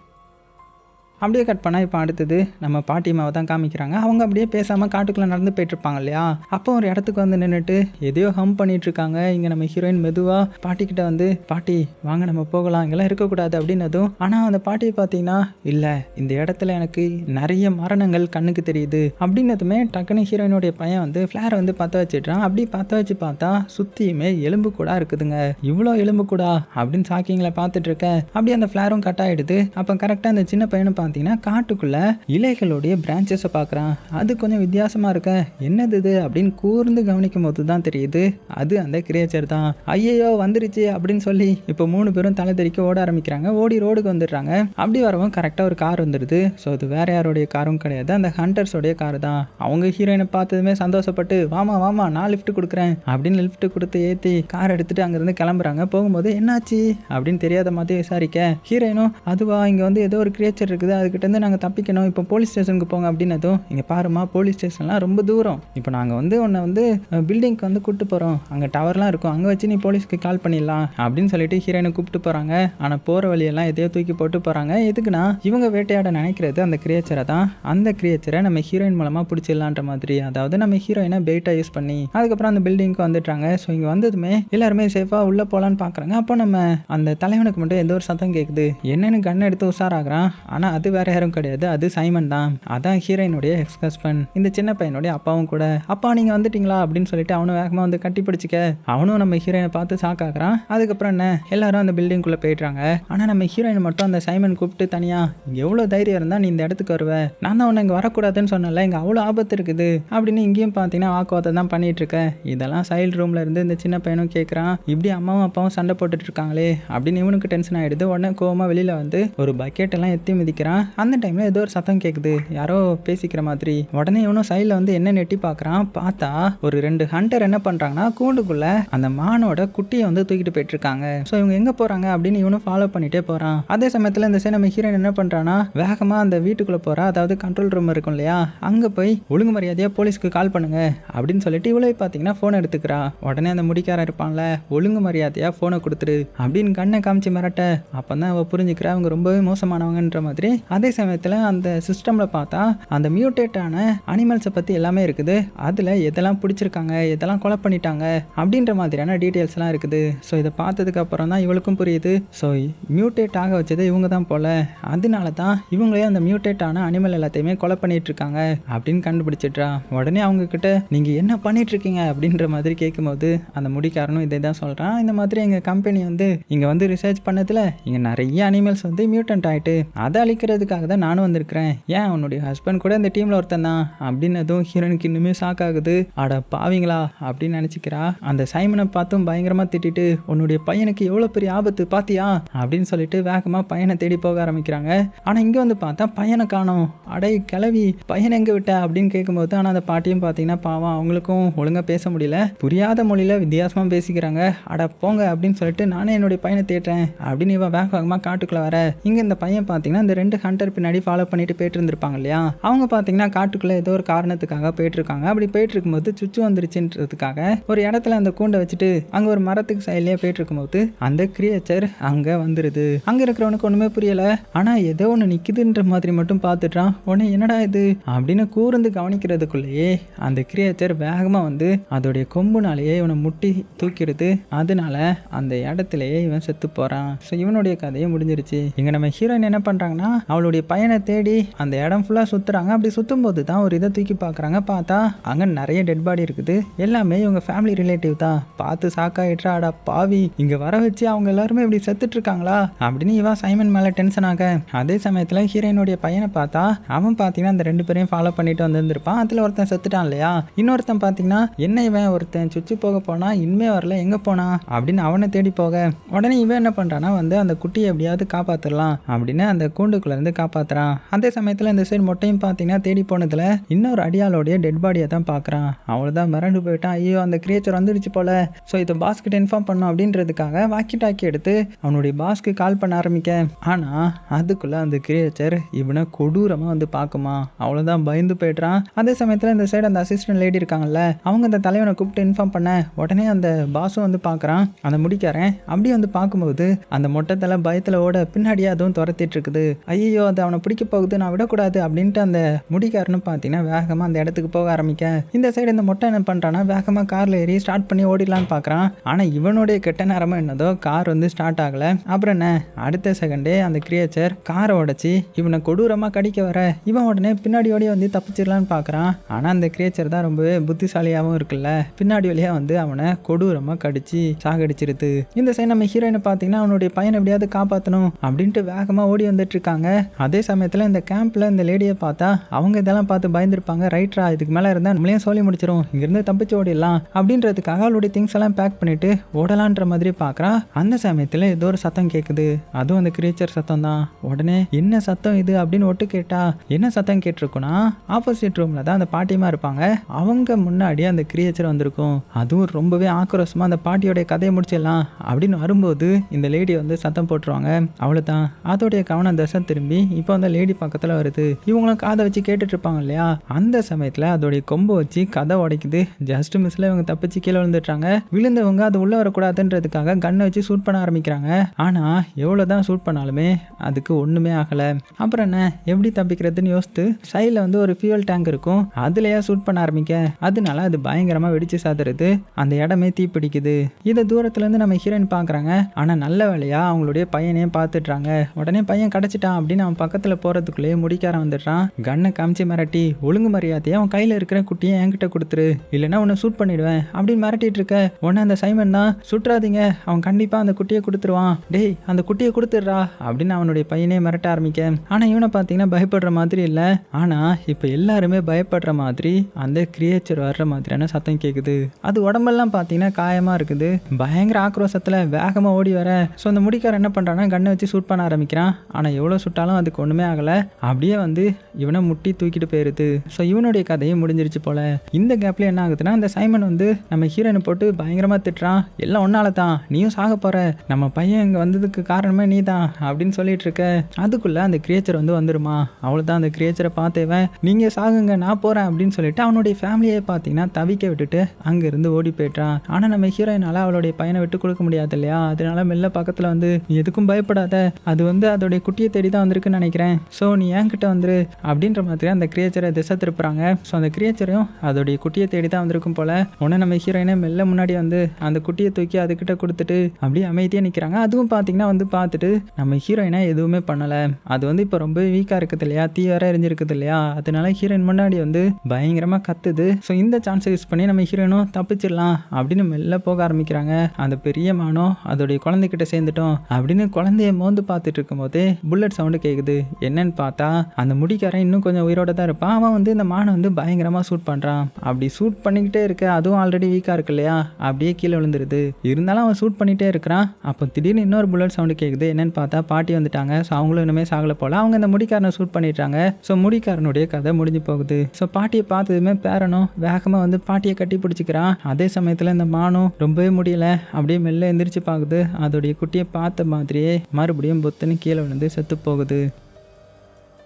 அப்படியே கட் பண்ணால் இப்போ அடுத்தது நம்ம பாட்டிமாவை தான் காமிக்கிறாங்க. அவங்க அப்படியே பேசாமல் காட்டுக்குள்ளே நடந்து போயிட்டுருப்பாங்க இல்லையா. அப்போ ஒரு இடத்துக்கு வந்து நின்றுட்டு எதையோ ஹம் பண்ணிகிட்ருக்காங்க. இங்கே நம்ம ஹீரோயின் மெதுவாக பாட்டிக்கிட்ட வந்து பாட்டி வாங்க நம்ம போகலாம், இங்கெல்லாம் இருக்கக்கூடாது அப்படின்னதும், ஆனால் அந்த பாட்டியை பார்த்தீங்கன்னா இல்லை இந்த இடத்துல எனக்கு நிறைய மரணங்கள் கண்ணுக்கு தெரியுது அப்படின்னதுமே டக்குன்னு ஹீரோயினுடைய பையன் வந்து ஃப்ளேரை வந்து பற்ற வச்சிடுறான். அப்படி பற்ற வச்சு பார்த்தா சுற்றியுமே எலும்பு கூடா இருக்குதுங்க. இவ்வளோ எலும்பு கூடா அப்படின்னு சாக்கிங்களை பார்த்துட்டு இருக்க. அப்படியே அந்த ஃப்ளேரும் கட் ஆகிடுது. அப்போ கரெக்டாக அந்த சின்ன பையனை காட்டுக்குள்ள இலைகளுடைய பிரான்ச்சஸை பார்க்குறான். அது கொஞ்சம் வித்தியாசமா இருக்க, என்னது இது அப்படின்னு கூர்ந்து கவனிக்கும் போது தான் தெரியுது அது அந்த கிரியேச்சர் தான். ஐயோ வந்துருச்சு அப்படின்னு சொல்லி இப்போ 3 பேரும் தலை தெறிக்க ஓட ஆரம்பிக்கிறாங்க. ஓடி ரோடுக்கு வந்துடுறாங்க. அப்படி வரவும் கரெக்டாக ஒரு கார் வந்துடுது. ஸோ அது வேற யாருடைய காரும் கிடையாது, அந்த ஹண்டர்ஸோடைய கார் தான். அவங்க ஹீரோயினை பார்த்ததுமே சந்தோஷப்பட்டு வாமா வாமா நான் லிஃப்ட் கொடுக்குறேன் அப்படின்னு லிஃப்ட் கொடுத்து ஏற்றி கார் எடுத்துட்டு அங்கேருந்து கிளம்புறாங்க. போகும்போது என்னாச்சு அப்படின்னு தெரியாத மாதிரி விசாரிக்க ஹீரோயினும் அதுவா இங்கே வந்து ஏதோ ஒரு கிரியேச்சர் இருக்குது, அதுக்கிட்டேருந்து நாங்கள் தப்பிக்கணும், இப்போ போலீஸ் ஸ்டேஷனுக்கு போங்க அப்படின்னதும், இங்கே பாருமா போலீஸ் ஸ்டேஷன்லாம் ரொம்ப தூரம், இப்போ நாங்கள் வந்து உன்னை வந்து பில்டிங்க்கு வந்து கூப்பிட்டு போகிறோம், அங்கே டவர்லாம் இருக்கும், அங்கே வச்சு நீ போலீஸ்க்கு கால் பண்ணிடலாம் அப்படின்னு சொல்லிட்டு ஹீரோயினை கூப்பிட்டு போகிறாங்க. ஆனால் போகிற வழியெல்லாம் எதையோ தூக்கி போட்டு போகிறாங்க. எதுக்குன்னா இவங்க வேட்டையாட நினைக்கிறது அந்த கிரியேச்சரை தான். அந்த கிரியேச்சரை நம்ம ஹீரோயின் மூலமாக பிடிச்சிடலான்ற மாதிரி, அதாவது நம்ம ஹீரோயினை பெயிட்டாக யூஸ் பண்ணி அதுக்கப்புறம் அந்த பில்டிங்க்கு வந்துட்டாங்க. ஸோ இங்கே வந்ததுமே எல்லாருமே சேஃபாக உள்ளே போகலான்னு பார்க்குறாங்க. அப்போ நம்ம அந்த தலைவனுக்கு மட்டும் ஏதோ ஒரு சத்தம் கேட்குது. என்னன்னு கண்ணை எடுத்து உஷாராகிறான். ஆனால் அது வேற யாரும் கிடையாது, அது சைமன் தான். அதான் ஹீரோயினுடைய எக்ஸ் ஹஸ்பண்ட், இந்த சின்ன பையனுடைய அப்பாவும் கூட. அப்பா நீங்க வந்துட்டீங்களா அப்படின்னு சொல்லிட்டு அவனும் வேகமா வந்து கட்டி பிடிச்சிக்க அவனும் நம்ம ஹீரோயினை பார்த்து சாக்காக்குறான். அதுக்கப்புறம் என்ன எல்லாரும் அந்த பில்டிங்குள்ள போயிடுறாங்க. ஆனா நம்ம ஹீரோயின் மட்டும் அந்த சைமன் கூப்பிட்டு தனியா, இங்க எவ்வளவு தைரியம் இருந்தா நீ இந்த இடத்துக்கு வருவ, நான் தான் உன்னை இங்க வரக்கூடாதுன்னு சொன்னல, இங்க அவ்வளவு ஆபத்து இருக்குது அப்படின்னு இங்கேயும் பார்த்தீங்கன்னா வாக்குவாதம் தான் பண்ணிட்டு இருக்க. இதெல்லாம் சைல்ட் ரூம்ல இருந்து இந்த சின்ன பையனும் கேட்கறான். இப்படி அம்மாவும் அப்பாவும் சண்டை போட்டுட்டு இருக்காங்களே அப்படின்னு இவனுக்கு டென்ஷன் ஆயிடுது. உடனே கோவமா வெளியில வந்து ஒரு பக்கெட் எல்லாம் எத்தி மிதிக்கிறான். அந்த டைம்ல ஏதோ ஒரு சத்தம் கேட்குது, யாரோ பேசிக்கிற மாதிரி. உடனே இவனும் சைடில் வந்து என்ன நெட்டி பார்க்குறான். பார்த்தா ஒரு 2 ஹண்டர் என்ன பண்ணுறாங்கன்னா கூண்டுக்குள்ள அந்த மானோட குட்டியை வந்து தூக்கிட்டு போயிட்டு இருக்காங்க. ஸோ இவங்க எங்கே போகிறாங்க அப்படின்னு இவனும் ஃபாலோ பண்ணிட்டே போகிறான். அதே சமயத்தில் இந்த சைடு நம்ம ஹீரோயின் என்ன பண்ணுறான்னா வேகமாக அந்த வீட்டுக்குள்ளே போகிறா. அதாவது கண்ட்ரோல் ரூம் இருக்கும் இல்லையா, அங்கே போய் ஒழுங்கு மரியாதையாக போலீஸ்க்கு கால் பண்ணுங்க அப்படின்னு சொல்லிட்டு இவ்வளோ பார்த்தீங்கன்னா ஃபோன் எடுத்துக்கிறா. உடனே அந்த முடிக்காரன் இருப்பான்ல, ஒழுங்கு மரியாதையாக ஃபோனை கொடுத்துரு அப்படின்னு கண்ணை காமிச்சு மிரட்ட. அப்போ தான் அவள் புரிஞ்சுக்கிறா அவங்க ரொம்பவே மோசமானவங்கன்ற மாதிரி. அதே சமயத்தில் அந்த சிஸ்டம்ல பார்த்தா அந்த மியூட்டேட்டான அனிமல்ஸை பற்றி எல்லாமே இருக்குது. அதில் எதெல்லாம் பிடிச்சிருக்காங்க, எதெல்லாம் கொலை பண்ணிட்டாங்க அப்படின்ற மாதிரியான டீட்டெயில்ஸ்லாம் இருக்குது. ஸோ இதை பார்த்ததுக்கு அப்புறம் தான் இவளுக்கும் புரியுது, ஸோ மியூட்டேட் ஆக வச்சது இவங்க தான் போல, அதனால தான் இவங்களே அந்த மியூட்டேட்டான அனிமல் எல்லாத்தையுமே கொலை பண்ணிட்டு இருக்காங்க அப்படின்னு கண்டுபிடிச்சிட்றா. உடனே அவங்க கிட்ட நீங்க என்ன பண்ணிட்டு இருக்கீங்க அப்படின்ற மாதிரி கேட்கும்போது அந்த முடிக்காரனும் இதை தான் சொல்றான். இந்த மாதிரி எங்கள் கம்பெனி வந்து இங்கே வந்து ரிசர்ச் பண்ணதுல இங்கே நிறைய அனிமல்ஸ் வந்து மியூட்டன்ட் ஆகிட்டு அதை அழிக்கிறதுக்காக தான் நானும் வந்திருக்கிறேன். ஏன் உன்னுடைய ஹஸ்பண்ட் கூட இந்த டீம்ல ஒருத்தன் தான் அப்படின்னதும் ஹீரோனுக்கு இன்னுமே ஷாக் ஆகுது. அட பாவீங்களா அப்படின்னு நினைச்சுக்கிறா. அந்த சைமனை பார்த்தும் பயங்கரமா திட்டிட்டு உன்னுடைய பையனுக்கு எவ்வளவு பெரிய ஆபத்து பாத்தியா அப்படின்னு சொல்லிட்டு வேகமா பையனை தேடி போக ஆரம்பிக்கிறாங்க. ஆனா இங்க வந்து பார்த்தா பையனை காணோம். அடை கிளவி பையனை எங்க விட்ட அப்படின்னு கேட்கும்போது ஆனா அந்த பாட்டியும் பார்த்தீங்கன்னா பாவம் அவங்களுக்கும் ஒழுங்கா பேச முடியல, புரியாத மொழியில வித்தியாசமா பேசிக்கிறாங்க. அட போங்க அப்படின்னு சொல்லிட்டு நானே என்னுடைய பையனை தேடுறேன் அப்படின்னு இவன் வேகமா காட்டுக்குள்ள வர. இங்க இந்த பையன் பார்த்தீங்கன்னா இந்த 2 ஹண்டர் பின்னாடி ஃபாலோ பண்ணிட்டு போயிட்டு இருந்திருப்பாங்க இல்லையா, அவங்க பார்த்தீங்கன்னா காட்டுக்குள்ளே ஏதோ ஒரு காரணத்துக்காக போயிட்டு இருக்காங்க. அப்படி போயிட்டு இருக்கும்போது சுச்சு வந்துருச்சுன்றதுக்காக ஒரு இடத்துல அந்த கூண்டை வச்சுட்டு அங்கே ஒரு மரத்துக்கு சைட்லேயே போயிட்டு இருக்கும்போது அந்த கிரியேச்சர் அங்கே வந்துடுது. அங்கே இருக்கிறவனுக்கு ஒன்றுமே புரியலை, ஆனால் ஏதோ ஒன்று நிற்குதுன்ற மாதிரி மட்டும் பார்த்துட்டான். உடனே என்னடா இது அப்படின்னு கூர்ந்து கவனிக்கிறதுக்குள்ளேயே அந்த கிரியேச்சர் வேகமாக வந்து அதோடைய கொம்புனாலேயே இவனை முட்டி தூக்கிடுது. அதனால அந்த இடத்துலயே இவன் செத்து போகிறான். ஸோ இவனுடைய கதையை முடிஞ்சிருச்சு. இங்கே நம்ம ஹீரோயின் என்ன பண்ணுறாங்கன்னா அவளுடைய பையனை தேடி அந்த இடம் ஃபுல்லாக சுற்றுறாங்க. அப்படி சுற்றும் போது தான் ஒரு இதை தூக்கி பார்க்குறாங்க. பார்த்தா அங்கே நிறைய டெட் பாடி இருக்குது. எல்லாமே இவங்க ஃபேமிலி ரிலேட்டிவ் தான். பார்த்து சாக்காயிட்டா, அடா பாவி, இங்கே வர வச்சு அவங்க எல்லாருமே இப்படி செத்துட்டு இருக்காங்களா அப்படின்னு இவன் சைமன் மேலே டென்ஷன் ஆக, அதே சமயத்தில் ஹீரோயினுடைய பையனை பார்த்தா அவன் பார்த்தீங்கன்னா அந்த 2 பேரையும் ஃபாலோ பண்ணிட்டு வந்துருப்பான். அதில் ஒருத்தன் செத்துட்டான் இல்லையா, இன்னொருத்தன் பார்த்தீங்கன்னா என்ன இவன் ஒருத்தன் சுச்சு போக போனா இனிமே வரல, எங்கே போனா அப்படின்னு அவனை தேடி போக, உடனே இவன் என்ன பண்ணுறான்னா வந்து அந்த குட்டியை எப்படியாவது காப்பாற்றலாம் அப்படின்னு அந்த கூண்டுக்குள்ளேருந்து காப்பாற்றுறான். அதே சமயத்தில் இந்த சைடு மொட்டையும் பார்த்தீங்கன்னா தேடி போனதில் இன்னொரு அடியாளோடைய டெட் பாடியை தான் பார்க்குறான். அவ்வளோதான் மிரண்டு போயிட்டான். ஐயோ அந்த கிரியேச்சர் வந்துடுச்சு போல. ஸோ இதை பாஸ்கிட்ட இன்ஃபார்ம் பண்ணோம் அப்படின்றதுக்காக வாக்கி டாக்கி எடுத்து அவனுடைய பாஸ்க்கு கால் பண்ண ஆரம்பிக்க, ஆனால் அதுக்குள்ளே அந்த கிரியேச்சர் இவனை கொடூரமாக வந்து பார்க்குமா. அவ்வளோதான் பயந்து போய்ட்றான். அதே சமயத்தில் இந்த சைடு அந்த அசிஸ்டன்ட் லேடி இருக்காங்கல்ல, அவங்க அந்த தலைவனை கூப்பிட்டு இன்ஃபார்ம் பண்ண உடனே அந்த பாஸும் வந்து பார்க்குறான். அந்த முடிக்காரன் அப்படியே வந்து பார்க்கும்போது அந்த மொட்டத்தில் பயத்தில் ஓட பின்னாடியே அதுவும் துரத்திட்டு இருக்குது. ஐயோ அது அவனை பிடிக்க போகுது, நான் விடக்கூடாது அப்படின்ட்டு அந்த முடிக்காரன்னு பார்த்தீங்கன்னா வேகமாக அந்த இடத்துக்கு போக ஆரம்பிக்க, இந்த சைடு இந்த மொட்டை என்ன பண்ணுறான்னா வேகமாக காரில் ஏறி ஸ்டார்ட் பண்ணி ஓடிடலான்னு பார்க்குறான். ஆனால் இவனுடைய கெட்ட நேரமாக என்னதோ கார் வந்து ஸ்டார்ட் ஆகலை. அப்புறம் என்ன அடுத்த செகண்டே அந்த கிரியேச்சர் காரை உடச்சி இவனை கொடூரமாக கடிக்க வர, இவன் உடனே பின்னாடி ஓடி வந்து தப்பிச்சிடலான்னு பார்க்குறான். ஆனால் அந்த கிரியேச்சர் தான் ரொம்பவே புத்திசாலியாகவும் இருக்குல்ல, பின்னாடி வழியாக வந்து அவனை கொடூரமாக கடிச்சு சாகடிச்சிருது. இந்த சைடு நம்ம ஹீரோயினை பார்த்தீங்கன்னா அவனுடைய பையனை எப்படியாவது காப்பாற்றணும் அப்படின்ட்டு வேகமாக ஓடி வந்துட்டு இருக்காங்க. அதே சமயத்தில் இந்த கேம்பில் இந்த லேடியை பார்த்தா அவங்க இதெல்லாம் பார்த்து பயந்துருப்பாங்க. ரைட்ரா, இதுக்கு மேலே இருந்தால் நம்மளையும் சொல்லி முடிச்சிடும், இங்கேருந்து தப்பிச்சு ஓடிடலாம் அப்படின்றதுக்காக அவளுடைய திங்ஸ் எல்லாம் பேக் பண்ணிட்டு ஓடலான்ற மாதிரி பார்க்குறா. அந்த சமயத்தில் ஏதோ ஒரு சத்தம் கேட்குது. அதுவும் அந்த கிரியேச்சர் சத்தம் தான். உடனே என்ன சத்தம் இது அப்படின்னு ஒட்டு கேட்டா என்ன சத்தம் கேட்டிருக்குன்னா ஆப்போசிட் ரூமில் தான் அந்த பாட்டியமா இருப்பாங்க. அவங்க முன்னாடி அந்த கிரியேச்சர் வந்திருக்கும். அதுவும் ரொம்பவே ஆக்ரோஷமாக அந்த பாட்டியோடைய கதையை முடிச்சிடலாம் அப்படின்னு வரும்போது இந்த லேடி வந்து சத்தம் போட்டுருவாங்க. அவ்வளோதான், அதோடைய கவனம் தசை திரும்பி இப்போ அந்த லேடி பக்கத்தில் வருது. இவங்களும் காதை வச்சு கேட்டுட்டு இருப்பாங்க இல்லையா, அந்த சமயத்தில் அதோடைய கொம்பை வச்சு கதை உடைக்குது. ஜஸ்ட் மிஸ்ல இவங்க தப்பிச்சு கீழே விழுந்துட்டாங்க. விழுந்தவங்க அது உள்ள வரக்கூடாதுன்றதுக்காக கண்ணை வச்சு ஷூட் பண்ண ஆரம்பிக்கிறாங்க. ஆனால் எவ்வளோதான் ஷூட் பண்ணாலுமே அதுக்கு ஒன்றுமே ஆகலை. அப்புறம் என்ன எப்படி தப்பிக்கிறதுன்னு யோசித்து சைடில் வந்து ஒரு ஃபியூல் டேங்க் இருக்கும், அதுலேயே ஷூட் பண்ண ஆரம்பிக்க அதனால அது பயங்கரமாக வெடிச்சு சாதுறது. அந்த இடமே தீப்பிடிக்குது. இதை தூரத்துலேருந்து நம்ம ஹீரோயின் பார்க்குறாங்க. ஆனால் நல்ல வேலையாக அவங்களுடைய பையனே பார்த்துட்றாங்க. உடனே பையன் கிடச்சிட்டான் அப்படின்னு அவன் பக்கத்தில் போகிறதுக்குள்ளேயே முடிக்காரன் வந்துடுறான். கண்ணை காமிச்சு மிரட்டி ஒழுங்கு மரியாதையை அவன் கையில் இருக்கிற குட்டியை என்கிட்ட கொடுத்துரு, இல்லைன்னா உன்னை ஷூட் பண்ணிடுவேன் அப்படின்னு மிரட்டிட்டு இருக்க, உடனே அந்த சைமன் தான் சுற்றாதீங்க, அவன் கண்டிப்பாக அந்த குட்டியை கொடுத்துருவான், டேய் அந்த குட்டியை கொடுத்துட்றா அப்படின்னு அவனுடைய பையனே மிரட்ட ஆரம்பிக்க. ஆனால் இவனை பார்த்தீங்கன்னா பயப்படுற மாதிரி இல்லை. ஆனால் இப்போ எல்லாருமே பயப்படுற மாதிரி அந்த கிரியேச்சர் வர்ற மாதிரியான சத்தம் கேட்குது. அது உடம்பெல்லாம் பார்த்தீங்கன்னா காயமாக இருக்குது. பயங்கர ஆக்ரோஷத்தில் வேகமாக ஓடி வர. ஸோ அந்த முடிக்கார என்ன பண்ணுறான்னா கண்ணை வச்சு ஷூட் பண்ண ஆரம்பிக்கிறான். ஆனால் எவ்வளோ சுட்டாலும் அதுக்கு ஒன்றுமே ஆகலை. அப்படியே வந்து இவனை முட்டி தூக்கிட்டு போயிருது. ஸோ இவனுடைய கதையும் முடிஞ்சிருச்சு போல. இந்த கேப்ல என்ன ஆகுதுன்னா அந்த சைமன் வந்து நம்ம ஹீரோயினை போட்டு பயங்கரமாக திட்டுறான். எல்லாம் ஒன்னால தான், நீயும் சாக போற, நம்ம பையன் இங்கே வந்ததுக்கு காரணமே நீ தான் அப்படின்னு சொல்லிட்டு இருக்க. அதுக்குள்ள அந்த கிரியேச்சர் வந்து வந்துருமா. அவ்வளோதான், அந்த கிரியேச்சரை பார்த்தேவன் நீங்கள் சாகுங்க நான் போகிறேன் அப்படின்னு சொல்லிட்டு அவனுடைய ஃபேமிலியை பார்த்தீங்கன்னா தவிக்க விட்டுட்டு அங்கேருந்து ஓடி போயிட்டான். ஆனால் நம்ம ஹீரோயினால அவளுடைய பையனை விட்டு கொடுக்க முடியாது இல்லையா, அதனால மெல்ல பக்கத்தில் வந்து நீ எதுக்கும் பயப்படாத, அது வந்து அதோடைய குட்டியை தேடி தான் வந்திருக்குன்னு நினைக்கிறேன், ஸோ நீ என்கிட்ட வந்துரு அப்படின்ற மாதிரி அந்த கிரியேச்சரை திசை திருப்புறாங்க. ஸோ அந்த கிரியேச்சரையும் அதோடைய குட்டியை தேடி தான் வந்திருக்கும் போல. உடனே நம்ம ஹீரோயினை மெல்ல முன்னாடி வந்து அந்த குட்டியை தூக்கி அதுக்கிட்ட கொடுத்துட்டு அப்படியே அமைதியாக நிற்கிறாங்க. அதுவும் பார்த்தீங்கன்னா வந்து பார்த்துட்டு நம்ம ஹீரோயினை எதுவுமே பண்ணலை. அது வந்து இப்போ ரொம்ப வீக்காக இருக்குது இல்லையா, தீ வர எரிஞ்சிருக்குது இல்லையா, அதனால ஹீரோயின் முன்னாடி வந்து பயங்கரமாக கத்துது. ஸோ இந்த சான்ஸை யூஸ் பண்ணி நம்ம ஹீரோயினும் தப்பிச்சிடலாம் அப்படின்னு மெல்ல போக ஆரம்பிக்கிறாங்க. அந்த பெரிய மானம் அதோடைய குழந்தைகிட்ட சேர்ந்துட்டோம் அப்படின்னு குழந்தைய மோந்து பார்த்துட்டு இருக்கும் போதே புல்லட் சவுண்டு கேட்குது. என்னன்னு பார்த்தா அந்த முடிக்காரன் இன்னும் கொஞ்சம் உயிரோட தான் இருப்பான். அவன் வந்து இந்த மானை வந்து பயங்கரமாக ஷூட் பண்ணுறான். அப்படி ஷூட் பண்ணிக்கிட்டே இருக்க அதுவும் ஆல்ரெடி வீக்காக இருக்கு இல்லையா, அப்படியே கீழே விழுந்துருது. இருந்தாலும் அவன் ஷூட் பண்ணிகிட்டே இருக்கிறான். அப்போ திடீர்னு இன்னொரு புல்லட் சவுண்டு கேட்குது. என்னன்னு பார்த்தா பாட்டி வந்துட்டாங்க. ஸோ அவங்களும் இன்னுமே சாகலை போல. அவங்க இந்த முடிக்காரனை ஷூட் பண்ணிட்டாங்க. ஸோ முடிக்காரனுடைய கதை முடிஞ்சு போகுது. ஸோ பாட்டியை பார்த்ததுமே பேரனும் வேகமாக வந்து பாட்டியை கட்டி பிடிச்சிக்கிறான். அதே சமயத்தில் இந்த மானும் ரொம்பவே முடியல, அப்படியே மெல்ல எந்திரிச்சு பார்க்குது. அதோடைய குட்டியை பார்த்த மாதிரியே மறுபடியும் பொத்துன்னு கீழே விழுந்து செத்து போகுது.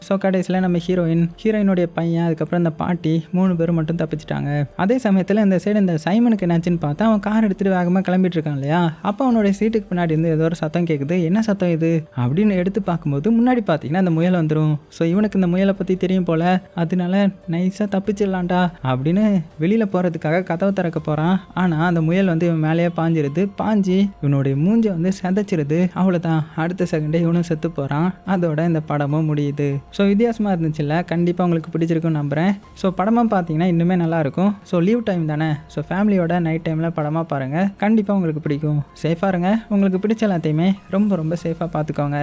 ஸோ கடைசியில் நம்ம ஹீரோயினுடைய பையன் அதுக்கப்புறம் இந்த பாட்டி 3 பேரும் மட்டும் தப்பிச்சிட்டாங்க. அதே சமயத்தில் இந்த சைடு இந்த சைமனுக்கு என்னாச்சுன்னு பார்த்தா அவன் கார் எடுத்துகிட்டு வேகமாக கிளம்பிட்டு இருக்கான் இல்லையா, அப்போ அவனுடைய சீட்டுக்கு பின்னாடி இருந்து ஏதோ ஒரு சத்தம் கேட்குது. என்ன சத்தம் இது அப்படின்னு எடுத்து பார்க்கும்போது முன்னாடி பார்த்தீங்கன்னா அந்த முயல் வந்துடும். ஸோ இவனுக்கு இந்த முயலை பற்றி தெரியும் போல், அதனால நைஸாக தப்பிச்சிடலான்டா அப்படின்னு வெளியில் போகிறதுக்காக கதவை திறக்க போகிறான். ஆனால் அந்த முயல் வந்து இவன் மேலேயே பாஞ்சு இவனுடைய மூஞ்சை வந்து செதைச்சிருது. அவ்வளோதான், அடுத்த செகண்டே இவனும் செத்து போகிறான். அதோட இந்த படமும் முடியுது. ஸோ வித்தியாசமாக இருந்துச்சுல்ல, கண்டிப்பாக உங்களுக்கு பிடிச்சிருக்குன்னு நம்புகிறேன். ஸோ படமாக பார்த்தீங்கன்னா இன்னுமே நல்லாயிருக்கும். ஸோ லீவ் டைம் தானே, ஸோ ஃபேமிலியோட நைட் டைமில் படமாக பாருங்கள், கண்டிப்பாக உங்களுக்கு பிடிக்கும். சேஃபாக இருங்க, உங்களுக்கு பிடிச்ச எல்லாத்தையுமே ரொம்ப ரொம்ப சேஃபாக பார்த்துக்கோங்க.